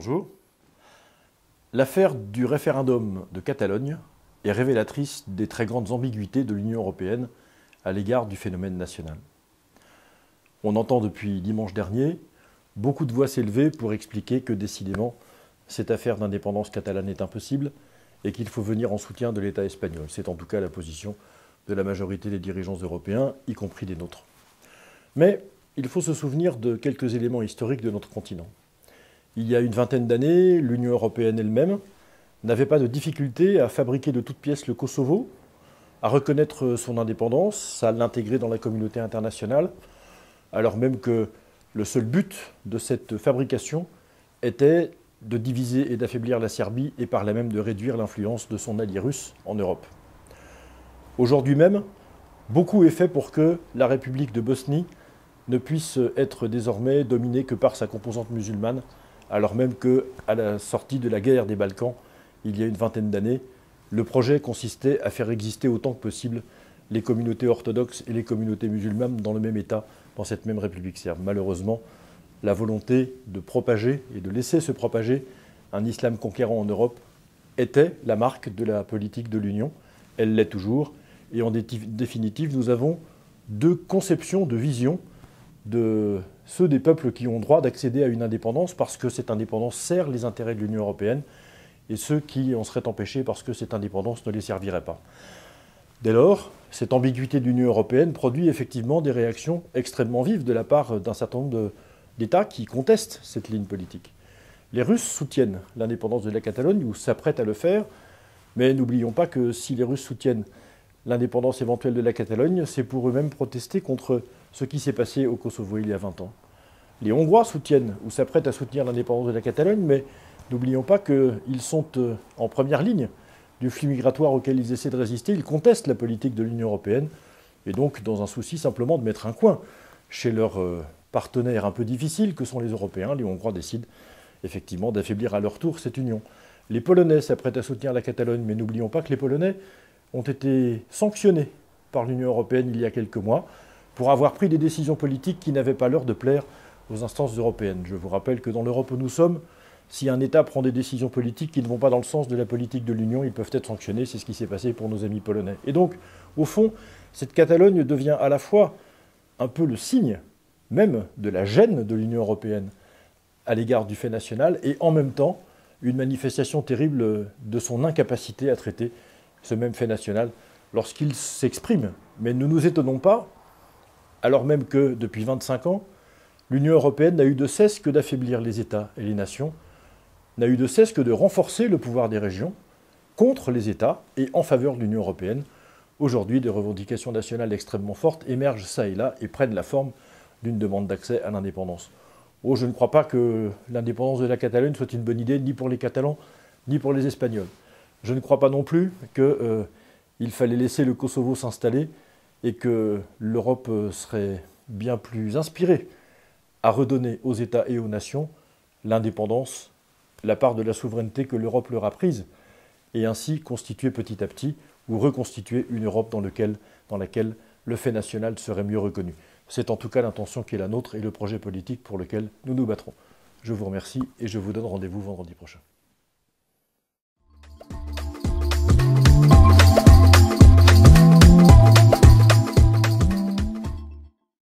Bonjour. L'affaire du référendum de Catalogne est révélatrice des très grandes ambiguïtés de l'Union européenne à l'égard du phénomène national. On entend depuis dimanche dernier beaucoup de voix s'élever pour expliquer que décidément cette affaire d'indépendance catalane est impossible et qu'il faut venir en soutien de l'État espagnol. C'est en tout cas la position de la majorité des dirigeants européens, y compris des nôtres. Mais il faut se souvenir de quelques éléments historiques de notre continent. Il y a une vingtaine d'années, l'Union européenne elle-même n'avait pas de difficulté à fabriquer de toutes pièces le Kosovo, à reconnaître son indépendance, à l'intégrer dans la communauté internationale, alors même que le seul but de cette fabrication était de diviser et d'affaiblir la Serbie et par là même de réduire l'influence de son allié russe en Europe. Aujourd'hui même, beaucoup est fait pour que la République de Bosnie ne puisse être désormais dominée que par sa composante musulmane, alors même qu'à la sortie de la guerre des Balkans, il y a une vingtaine d'années, le projet consistait à faire exister autant que possible les communautés orthodoxes et les communautés musulmanes dans le même État, dans cette même République serbe. Malheureusement, la volonté de propager et de laisser se propager un islam conquérant en Europe était la marque de la politique de l'Union. Elle l'est toujours. Et en définitive, nous avons deux conceptions, deux visions de ceux des peuples qui ont droit d'accéder à une indépendance parce que cette indépendance sert les intérêts de l'Union européenne et ceux qui en seraient empêchés parce que cette indépendance ne les servirait pas. Dès lors, cette ambiguïté de l'Union européenne produit effectivement des réactions extrêmement vives de la part d'un certain nombre d'États qui contestent cette ligne politique. Les Russes soutiennent l'indépendance de la Catalogne ou s'apprêtent à le faire, mais n'oublions pas que si les Russes soutiennent l'indépendance éventuelle de la Catalogne, c'est pour eux-mêmes protester contre ce qui s'est passé au Kosovo il y a 20 ans. Les Hongrois soutiennent ou s'apprêtent à soutenir l'indépendance de la Catalogne, mais n'oublions pas qu'ils sont en première ligne du flux migratoire auquel ils essaient de résister. Ils contestent la politique de l'Union européenne, et donc dans un souci simplement de mettre un coin chez leurs partenaires un peu difficiles que sont les Européens, les Hongrois décident effectivement d'affaiblir à leur tour cette union. Les Polonais s'apprêtent à soutenir la Catalogne, mais n'oublions pas que les Polonais ont été sanctionnés par l'Union européenne il y a quelques mois pour avoir pris des décisions politiques qui n'avaient pas l'air de plaire aux instances européennes. Je vous rappelle que dans l'Europe où nous sommes, si un État prend des décisions politiques qui ne vont pas dans le sens de la politique de l'Union, ils peuvent être sanctionnés. C'est ce qui s'est passé pour nos amis polonais. Et donc, au fond, cette Catalogne devient à la fois un peu le signe même de la gêne de l'Union européenne à l'égard du fait national et en même temps une manifestation terrible de son incapacité à traiter ce même fait national lorsqu'il s'exprime. Mais ne nous étonnons pas, alors même que depuis 25 ans, l'Union européenne n'a eu de cesse que d'affaiblir les États et les nations, n'a eu de cesse que de renforcer le pouvoir des régions contre les États et en faveur de l'Union européenne. Aujourd'hui, des revendications nationales extrêmement fortes émergent ça et là et prennent la forme d'une demande d'accès à l'indépendance. Oh, je ne crois pas que l'indépendance de la Catalogne soit une bonne idée, ni pour les Catalans, ni pour les Espagnols. Je ne crois pas non plus qu'il fallait laisser le Kosovo s'installer et que l'Europe serait bien plus inspirée à redonner aux États et aux nations l'indépendance, la part de la souveraineté que l'Europe leur a prise, et ainsi constituer petit à petit ou reconstituer une Europe dans laquelle le fait national serait mieux reconnu. C'est en tout cas l'intention qui est la nôtre et le projet politique pour lequel nous nous battrons. Je vous remercie et je vous donne rendez-vous vendredi prochain.